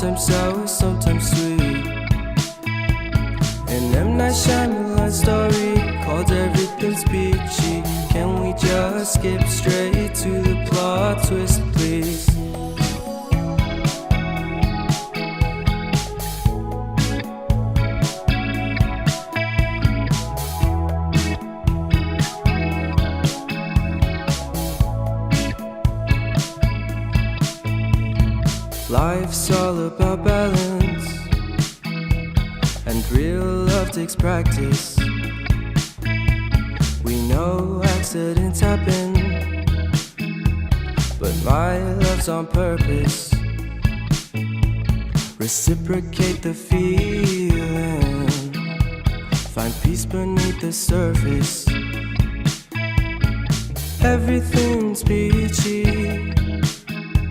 sometimes sour, sometimes sweet. An M. Night Shyamalan story called Everything's Peachy. Can we just skip straight to the plot twist, please? Life's all about balance, and real love takes practice. We know accidents happen, but my love's on purpose. Reciprocate the feeling, find peace beneath the surface. Everything's peachy.